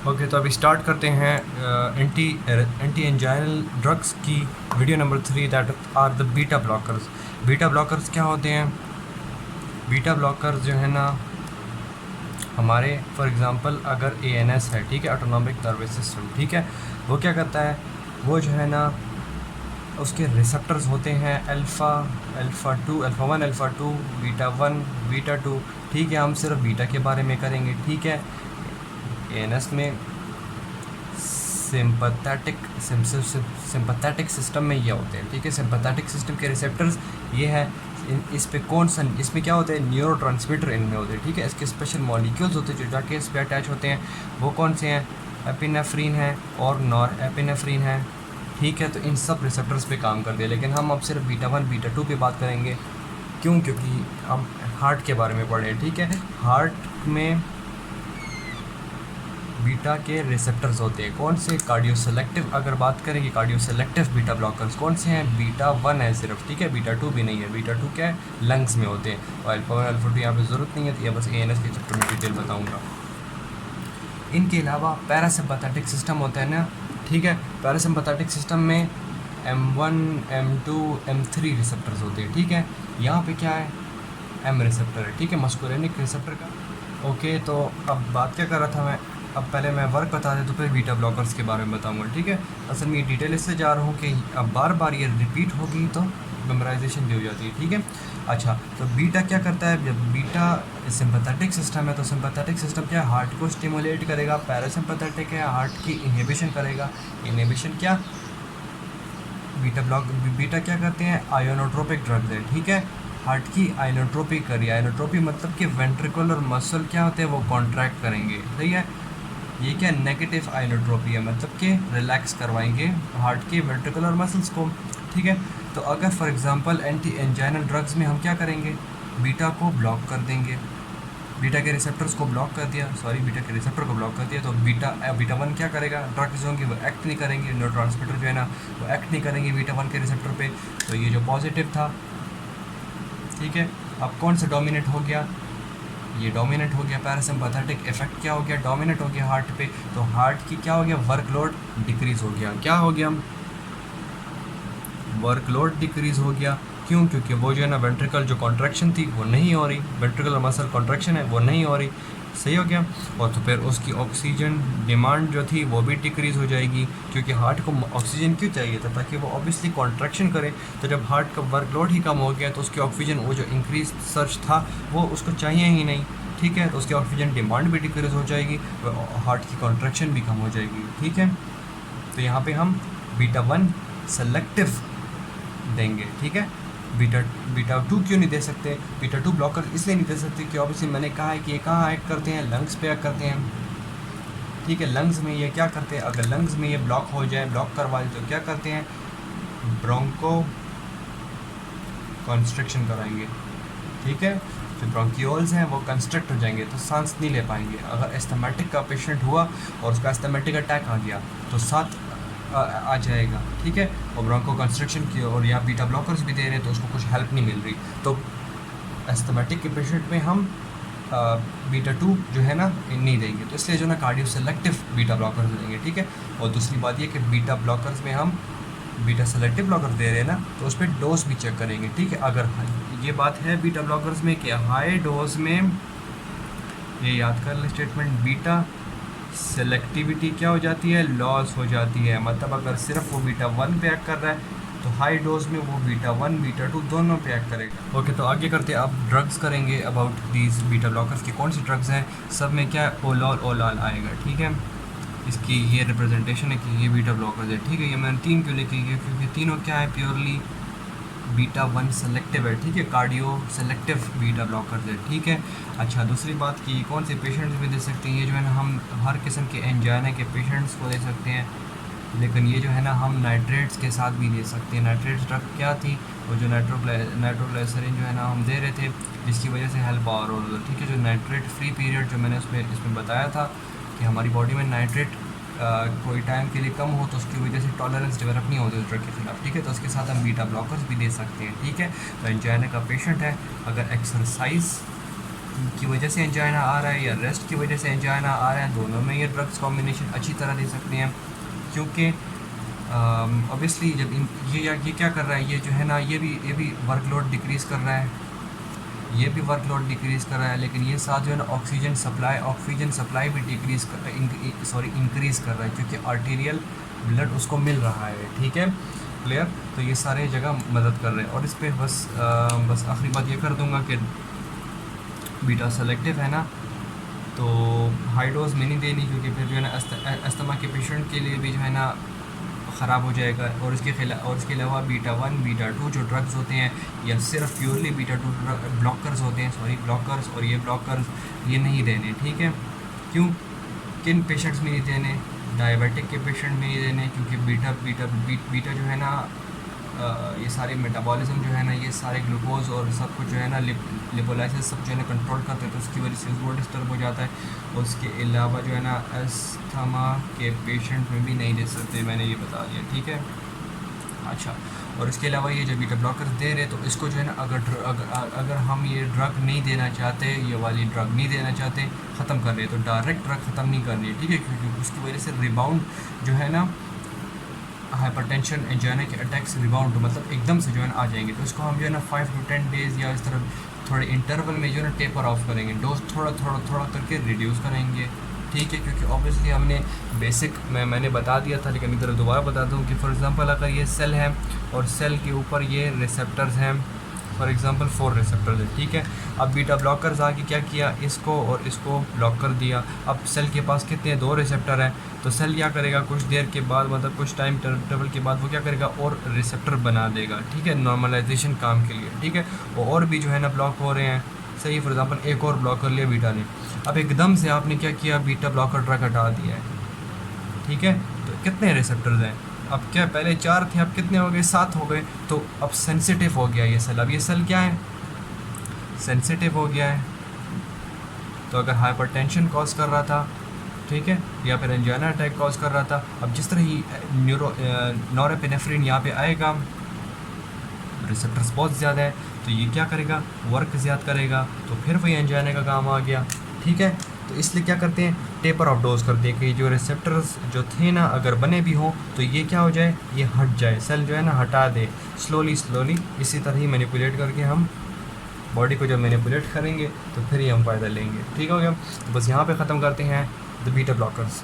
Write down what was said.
Okay, तो अभी start करते हैं एंटी एंजाइनल ड्रग्स की video number 3, that are the beta blockers. Beta blockers क्या होते हैं? बीटा ब्लॉकर्स जो है ना, हमारे फॉर एग्जांपल अगर ANS है, ठीक है, ऑटोनॉमिक नर्वस सिस्टम, ठीक है, वो क्या करता है, वो जो है ना उसके रिसेप्टर्स होते हैं alpha, alpha 1, alpha 2, beta 1, beta 2, ठीक है। हम सिर्फ बीटा के बारे में करेंगे, ठीक है। ANS में सिंपैथेटिक सिस्टम में ये होते हैं, ठीक है। सिंपैथेटिक सिस्टम के रिसेप्टर्स ये है। इस पे कौन सा, इसमें क्या होता है, न्यूरोट्रांसमीटर इनमें होते हैं, ठीक है। इसके स्पेशल मॉलिक्यूल्स होते हैं जो जाके इस पे अटैच होते हैं। वो कौन से हैं? एपिनेफ्रीन है और नॉर एपिनेफ्रीन है, ठीक है। तो इन सब रिसेप्टर्स पे काम करते हैं, लेकिन हम अब सिर्फ बीटा 1 बीटा 2 पे बात करेंगे। क्यों? क्योंकि हम हार्ट के बारे में पढ़े हैं, ठीक है। हार्ट में बीटा के रिसेप्टर्स होते हैं, कौन से? Cardio selective. अगर बात करें कि कार्डियो सेलेक्टिव बीटा ब्लॉकर्स कौन से हैं, बीटा 1 है सिर्फ, ठीक है। बीटा 2 भी नहीं है। बीटा 2 क्या है? लंग्स में होते हैं। और अल्फ़ा 1 अल्फ़ा 2 यहाँ पे ज़रूरत नहीं है, तो ये बस ANS के चैप्टर में डिटेल बताऊँगा। इनके अलावा पैरासिम्पैथेटिक सिस्टम होता है ना, ठीक है। पैरासिम्पैथेटिक सिस्टम में M1, M2, M3 रिसेप्टर्स होते हैं, ठीक है। यहाँ पे क्या है? M रिसेप्टर है, ठीक है, मस्कुलिनिक रिसेप्टर का। ओके, तो अब बात क्या कर रहा था मैं? अब पहले मैं वर्क बता दें तो फिर बीटा ब्लॉकर्स के बारे में बताऊंगा, ठीक है। असल में ये डिटेल इससे जा रहा हूँ कि अब बार बार ये रिपीट होगी तो मेमोराइजेशन भी हो जाती है, ठीक है। अच्छा, तो बीटा क्या करता है? जब बीटा सिंपैथेटिक सिस्टम है, तो सिंपैथेटिक सिस्टम क्या है? हार्ट को स्टिमुलेट करेगा। पैरासिम्पैथेटिक है, हार्ट की इनहिबिशन करेगा। इनहिबिशन क्या? बीटा क्या करते हैं? आयोनोट्रोपिक ड्रग्स है, ठीक है। हार्ट की आयोनोट्रोपी करिए। आयोनोट्रोपी मतलब कि वेंट्रिकुलर मसल क्या होते हैं, वो कॉन्ट्रैक्ट करेंगे, सही है। ये क्या? नेगेटिव आइनोट्रोपी है, मतलब कि रिलैक्स करवाएंगे हार्ट के वेंट्रिकुलर मसल्स को, ठीक है। तो अगर for example anti anginal drugs में हम क्या करेंगे? बीटा को ब्लॉक कर देंगे। बीटा के रिसेप्टर्स को ब्लॉक कर दिया, सॉरी, बीटा के रिसेप्टर को ब्लॉक कर दिया, तो बीटा 1 क्या करेगा? ड्रग्स होंगे वो एक्ट नहीं करेंगे, न्यूरोट्रांसमीटर जो है ना वो एक्ट नहीं करेंगे बीटा 1 के रिसेप्टर पे। तो ये जो पॉजिटिव था, ठीक है। अब कौन सा डोमिनेट हो गया? ये डोमिनेट हो गया। पैरासिम्पैथेटिक इफेक्ट क्या हो गया? डोमिनेट हो गया हार्ट पे। तो हार्ट की क्या हो गया? वर्कलोड डिक्रीज़ हो गया। क्या हो गया? वर्कलोड डिक्रीज़ हो गया। क्यों? क्योंकि वो जो है ना वेंट्रिकल जो कॉन्ट्रैक्शन थी वो नहीं हो रही, वेंट्रिकुलर मसल कॉन्ट्रैक्शन है वो नहीं हो रही, सही हो गया। और तो फिर उसकी ऑक्सीजन डिमांड जो थी वो भी डिक्रीज़ हो जाएगी, क्योंकि हार्ट को ऑक्सीजन क्यों चाहिए था? ताकि वो ऑब्वियसली कॉन्ट्रैक्शन करे। तो जब हार्ट का वर्कलोड ही कम हो गया तो उसकी ऑक्सीजन, वो जो इंक्रीज सर्च था वो उसको चाहिए ही नहीं, ठीक है। तो उसकी ऑक्सीजन डिमांड भी डिक्रीज़ हो जाएगी, हार्ट की कॉन्ट्रैक्शन भी कम हो जाएगी, ठीक है। तो यहाँ पे हम बीटा 1 सेलेक्टिव देंगे, ठीक है। बीटा 2 क्यों नहीं दे सकते? बीटा 2 ब्लॉकर इसलिए नहीं दे सकते कि ऑब्वियसली मैंने कहा है कि ये कहाँ एक्ट करते हैं? लंग्स पे एक्ट करते हैं, ठीक है। लंग्स में ये क्या करते हैं? अगर लंग्स में ये ब्लॉक हो जाए, ब्लॉक करवा दे, तो क्या करते हैं? ब्रोंको कंस्ट्रक्शन कराएंगे, ठीक है। जो ब्रोंकियोल्स हैं वो कंस्ट्रक्ट हो जाएंगे, तो सांस नहीं ले पाएंगे। अगर एस्थमेटिक का पेशेंट हुआ और उसका एस्थमेटिक अटैक आ गया तो साथ आ जाएगा, ठीक है। और ब्रोंको कंस्ट्रक्शन की और या बीटा ब्लॉकर्स भी दे रहे हैं तो उसको कुछ हेल्प नहीं मिल रही। तो एस्थमेटिक के पेशेंट में हम बीटा 2 जो है ना नहीं देंगे, तो इसलिए जो ना कार्डियो सेलेक्टिव बीटा ब्लॉकर्स देंगे, ठीक है। और दूसरी बात ये कि बीटा ब्लॉकर्स में हम बीटा सेलेक्टिव ब्लॉकर दे रहे हैं ना, तो उस पर डोज भी चेक करेंगे, ठीक है। अगर ये बात है बीटा ब्लॉकर्स में कि हाई डोज में, ये याद कर ले स्टेटमेंट, बीटा सेलेक्टिविटी क्या हो जाती है? लॉस हो जाती है। मतलब अगर सिर्फ वो बीटा 1 पे एक्ट कर रहा है तो हाई डोज में वो बीटा 1 बीटा 2 दोनों पे एक्ट करेगा। ओके, तो आगे करते हैं, अब ड्रग्स करेंगे अबाउट दीज बीटा ब्लॉकर्स की। कौन सी ड्रग्स हैं? सब में क्या है? ओलाल आएगा, ठीक है। इसकी ये रिप्रेजेंटेशन है कि ये बीटा ब्लॉकर्स है, ठीक है। ये मैंने 3 क्यों लिखी है? क्योंकि तीनों क्या है? प्योरली बीटा 1 सेलेक्टिव है, ठीक है। कार्डियो सेलेक्टिव बीटा ब्लॉकर्स है, ठीक है। अच्छा, दूसरी बात कि कौन से पेशेंट्स भी दे सकते हैं? ये जो है ना हम हर किस्म के एंजाइना के पेशेंट्स को दे सकते हैं, लेकिन ये जो है ना हम नाइट्रेट्स के साथ भी दे सकते हैं। नाइट्रेट्स ड्रग क्या थी? वो जो नाइट्रोग्लिसरीन जो है ना हम दे रहे थे, जिसकी वजह से हेल्प और हो रहा था, ठीक है। जो नाइट्रेट फ्री पीरियड जो मैंने इसमें बताया था कि हमारी बॉडी में नाइट्रेट कोई टाइम के लिए कम हो तो उसकी वजह से टॉलरेंस डेवलप नहीं होती उस ड्रग के खिलाफ, ठीक है। तो उसके साथ हम बीटा ब्लॉकर्स भी दे सकते हैं, ठीक है। तो एंजाइना का पेशेंट है, अगर एक्सरसाइज की वजह से एंजाइना आ रहा है या रेस्ट की वजह से एंजाइना आ रहा है, दोनों में ये ड्रग्स कॉम्बिनेशन अच्छी तरह दे सकते हैं। क्योंकि ऑब्वियसली जब ये क्या कर रहा है, ये जो है ना ये भी वर्कलोड डिक्रीज़ कर रहा है, ये भी वर्कलोड डिक्रीज़ कर रहा है, लेकिन ये साथ जो है ना ऑक्सीजन सप्लाई भी डिक्रीज़ कर इंक्रीज़ कर रहा है, क्योंकि आर्टीरियल ब्लड उसको मिल रहा है। ठीक है, क्लियर। तो ये सारे जगह मदद कर रहे हैं। और इस पर बस आखिरी बात ये कर दूंगा कि बीटा सेलेक्टिव है ना, तो हाई डोज में नहीं देनी, क्योंकि फिर जो है ना अस्थमा के पेशेंट के लिए भी जो है ना ख़राब हो जाएगा। और इसके अलावा बीटा 1 बीटा 2 जो ड्रग्स होते हैं, या सिर्फ प्योरली बीटा 2 ब्लॉकर्स होते हैं, ब्लॉकर्स, और ये ब्लॉकर्स ये नहीं देने। ठीक है, क्यों, किन पेशेंट्स में नहीं देने, डायबिटिक के पेशेंट में नहीं देने, क्योंकि बीटा जो है ना ये सारे मेटाबॉलिज्म जो है ना, ये सारे ग्लूकोज और सब कुछ जो है ना लिपोलाइसिस सब जो है ना कंट्रोल करते हैं, तो उसकी वजह से वो डिस्टर्ब हो जाता है। उसके अलावा जो है ना अस्थमा के पेशेंट में भी नहीं दे सकते, मैंने ये बता दिया। ठीक है, अच्छा। और इसके अलावा ये जो बीटा ब्लॉकर्स दे रहे, तो इसको जो है ना अगर हम ये ड्रग नहीं देना चाहते, ये वाली ड्रग नहीं देना चाहते, ख़त्म कर रहे, तो डायरेक्ट ड्रग ख़त्म नहीं करनी है। ठीक है, क्योंकि उसकी वजह से रिबाउंड जो है ना हाइपरटेंशन एंजाइना के अटैक्स रिबाउंड मतलब एकदम से जो है ना आ जाएंगे। तो इसको हम जो है ना 5 to 10 डेज़ या इस तरह थोड़े इंटरवल में जो है ना टेपर ऑफ करेंगे, डोज थोड़ा करके रिड्यूस करेंगे। ठीक है, क्योंकि ऑब्वियसली हमने बेसिक मैंने बता दिया था, लेकिन इधर दोबारा बता दूं कि फॉर एग्जांपल अगर ये सेल है और सेल के ऊपर ये रिसेप्टर्स हैं, फॉर एग्जांपल 4 रिसेप्टर्स है। ठीक है, अब बीटा ब्लॉकर्स आके क्या किया, इसको और इसको ब्लॉक कर दिया। अब सेल के पास कितने 2 रिसेप्टर हैं, तो सेल क्या करेगा, कुछ देर के बाद मतलब कुछ टाइम टेबल के बाद वो क्या करेगा, और रिसेप्टर बना देगा। ठीक है, नॉर्मलाइजेशन काम के लिए। ठीक है, और भी जो है ना ब्लॉक हो रहे हैं, सही। फॉर एग्जांपल एक और ब्लॉक कर लिया बीटा ने, अब एकदम से आपने क्या किया, बीटा ब्लॉकर ड्रग हटा दिया है। ठीक है, तो कितने रिसेप्टर्स हैं, अब क्या पहले 4 थे, अब कितने हो गए, 7 हो गए। तो अब सेंसिटिव हो गया ये सेल। अब ये सेल क्या है, सेंसिटिव हो गया है। तो अगर हाइपरटेंशन कॉज कर रहा था, ठीक है, या फिर एंजाइना अटैक कॉज कर रहा था, अब जिस तरह ही नॉरेपिनेफ्रिन यहाँ पे आएगा, रिसेप्टर्स बहुत ज़्यादा है, तो ये क्या करेगा, वर्क ज़्यादा करेगा, तो फिर वही एंजाइना का काम आ गया। ठीक है, तो इसलिए क्या करते हैं, टेपर ऑफ डोज करते हैं कि जो रिसेप्टर्स जो थे ना अगर बने भी हों तो ये क्या हो जाए, ये हट जाए, सेल जो है ना हटा दे स्लोली। इसी तरह ही मैनिपुलेट करके हम बॉडी को जब मैनिपुलेट करेंगे तो फिर ही हम फ़ायदा लेंगे। ठीक हो गया, तो बस यहाँ पे ख़त्म करते हैं द बीटा ब्लॉकर्स।